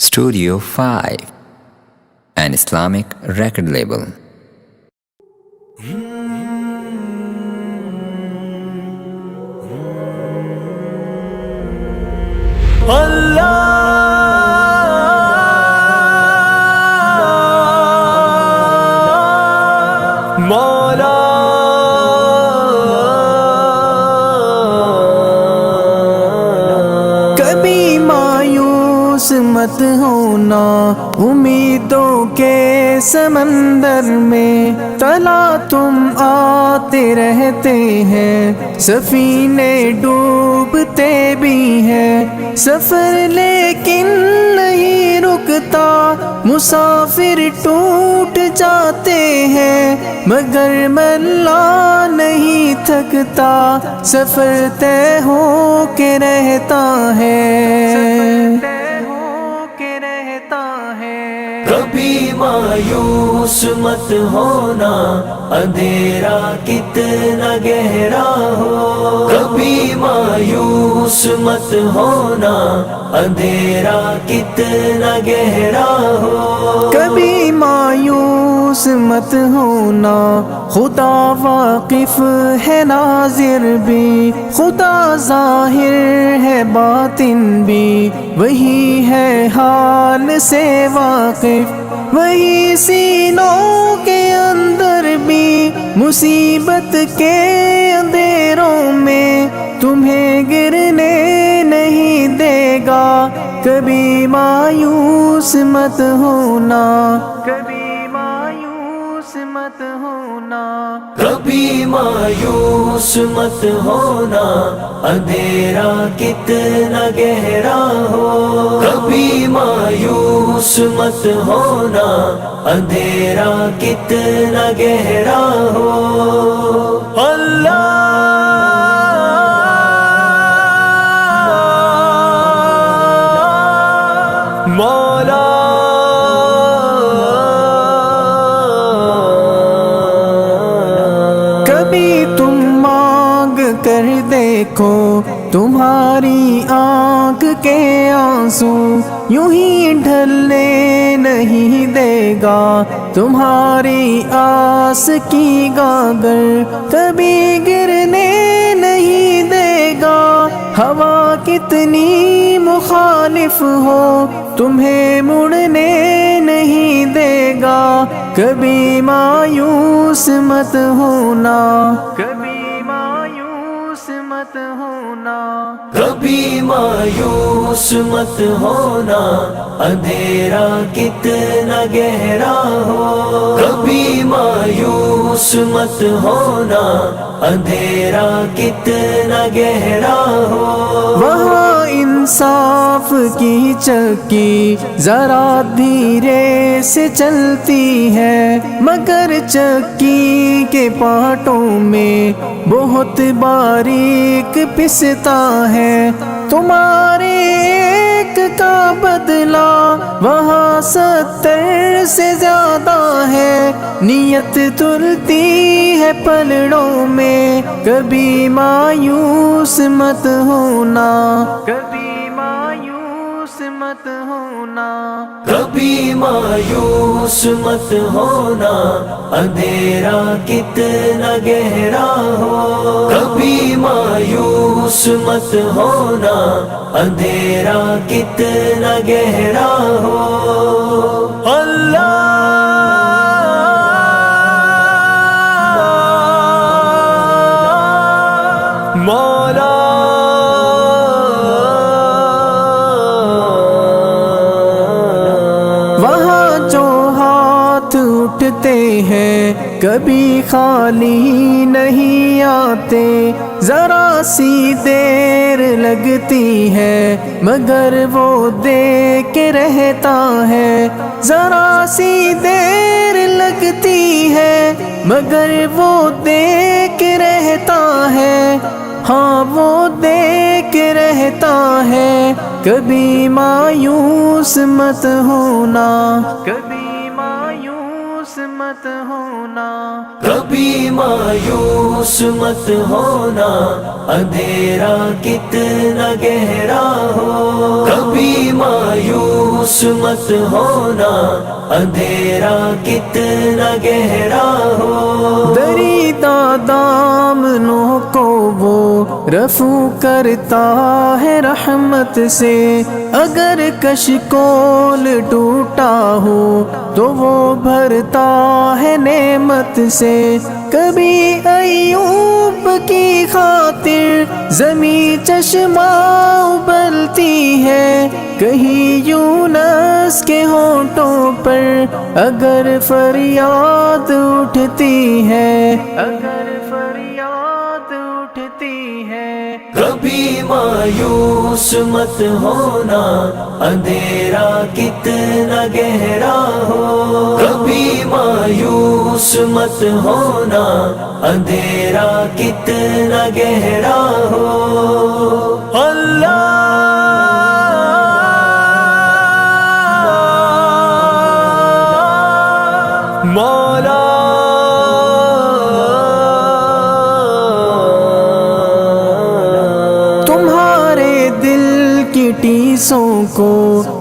Studio 5, an Islamic record label. کبھی مایوس مت ہونا امیدوں کے سمندر میں، تلا تم آتے رہتے ہیں، سفینے ڈوبتے بھی ہیں، سفر لیکن نہیں رکتا، مسافر ٹوٹ جاتے ہیں، مگر ملا نہیں تھکتا، سفر طے ہو کے رہتا ہے۔ کبھی مایوس مت ہونا، اندھیرا کتنا گہرا ہو، کبھی مایوس مت ہونا، اندھیرا کتنا گہرا ہو، کبھی مایوس مت ہونا، خدا واقف ہے ناظر بھی، خدا ظاہر ہے باطن بھی، وہی ہے حال سے واقف، وہی سینوں کے اندر بھی، مصیبت کے اندھیروں میں تمہیں گرنے نہیں دے گا، کبھی مایوس مت ہونا، کبھی مایوس مت ہونا، کبھی مایوس مت ہونا، اندھیرا کتنا گہرا ہو، کبھی مایوس مت ہونا، اندھیرا کتنا گہرا ہو، اللہ مولا کبھی تم مانگ کر دیکھو، تمہاری آنکھ کے آنسو یوں ہی ڈھلنے نہیں دے گا، تمہاری آس کی گاگر کبھی گرنے نہیں دے گا، ہوا کتنی مخالف ہو تمہیں مڑنے نہیں دے گا، کبھی مایوس مت ہونا، کبھی مایوس مت ہونا، کبھی مایوس مت ہونا، اندھیرا کتنا گہرا ہو، کبھی مایوس مت ہونا، اندھیرا کتنا گہرا ہو، وہاں انصاف کی چکی ذرا دھیرے سے چلتی ہے، مگر چکی کے پارٹوں میں بہت باریک پستا ہے، تمہارے ایک کا بدلہ وہاں 70 سے زیادہ ہے، نیت تلتی ہے پلڑوں میں، کبھی مایوس مت ہونا، کبھی مایوس مت ہونا، کبھی مایوس مت ہونا، اندھیرا کتنا گہرا ہو، کبھی مایوس مت ہونا، اندھیرا کتنا گہرا ہو، اللہ مولا وہاں جو ہاتھ اٹھتے ہیں کبھی خالی نہیں آتے، ذرا سی دیر لگتی ہے مگر وہ دے کے رہتا ہے، ذرا سی دیر لگتی ہے مگر وہ دے کے رہتا ہے، ہاں وہ دے کے رہتا ہے، کبھی مایوس مت ہونا، کبھی مایوس مت ہونا، کبھی مایوس مت ہونا، اندھیرا کتنا گہرا ہو، کبھی مایوس مایوس مت ہونا، اندھیرا کتنا گہرا ہو، دریدہ دامنوں کو وہ رفو کرتا ہے رحمت سے، اگر کشکول ٹوٹا ہو تو وہ بھرتا ہے نعمت سے، کبھی ایوب کی خاطر زمین چشمہ ابلتی ہے، کہیں یونس کے ہونٹوں پر اگر فریاد اٹھتی ہے، اگر فریاد اٹھتی ہے۔ کبھی مایوس مت ہونا، اندھیرا کتنا گہرا ہو، کبھی مایوس مت ہونا، اندھیرا کتنا گہرا ہو، اللہ مولا تمہارے دل کی ٹیسوں کو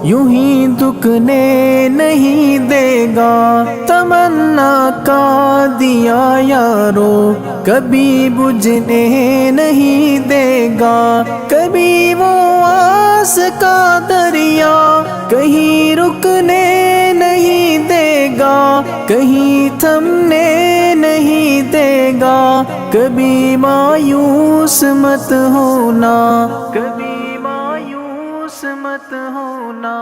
یوں ہی دکنے نہیں دے گا، تمنا کا دیا یارو کبھی بجھنے نہیں دے گا، کبھی وہ آس کا دریا کہیں رکنے نہیں دے گا، کہیں تھمنے نہیں دے گا، کبھی مایوس مت ہونا، کبھی مایوس مت ہونا،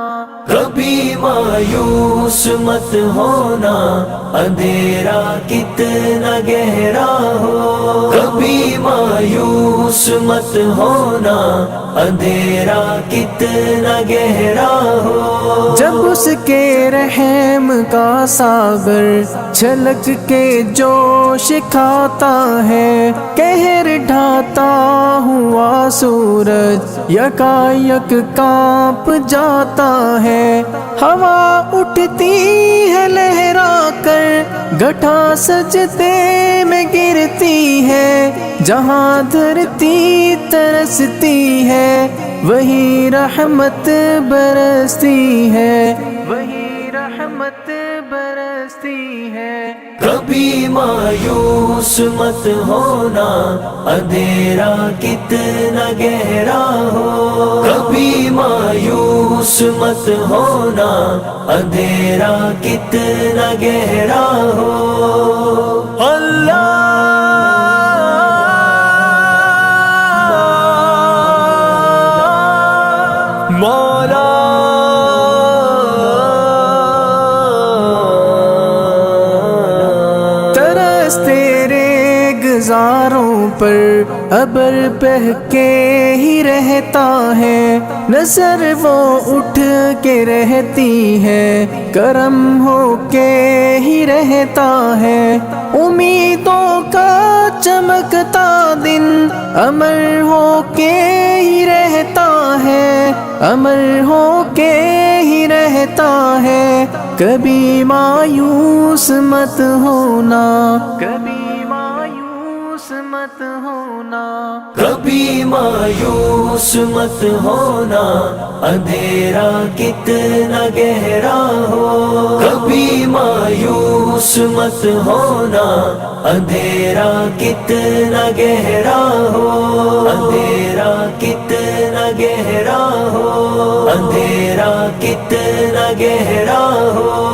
کبھی مایوس مت ہونا، اندھیرا کتنا گہرا ہو، کبھی مایوس مت ہونا، اندھیرا کتنا گہرا ہو، جب اس کے رحم کا ساگر چھلک کے جوش کھاتا ہے، قہر ڈھاتا ہوا سورج یکایک کانپ جاتا ہے، ہوا اٹھتی ہے لہرا کر گٹھا سجدے میں گرتی ہے، جہاں دھرتی ترستی ہے وہی رحمت برستی ہے، وہی رحمت برستی ہے۔ کبھی مایوس مت ہونا، اندھیرا کتنا گہرا ہو، کبھی مایوس مت ہونا، اندھیرا کتنا گہرا ہو، اللہ مولا ترس تیرے گزاروں پر ابر بہہ کے ہی رہتا ہے، نظر وہ اٹھ کے رہتی ہے، کرم ہو کے ہی رہتا ہے، امیدوں کا چمکتا دن امر ہو کے ہی رہتا ہے، امر ہو کے ہی رہتا ہے، کبھی مایوس مت ہونا، کبھی مایوس مت ہونا، کبھی مایوس مت ہونا، اندھیرا کتنا گہرا ہو، کبھی مایوس مت ہونا، اندھیرا کتنا گہرا ہو، اندھیرا کتنا گہرا ہو، اندھیرا کتنا گہرا ہو۔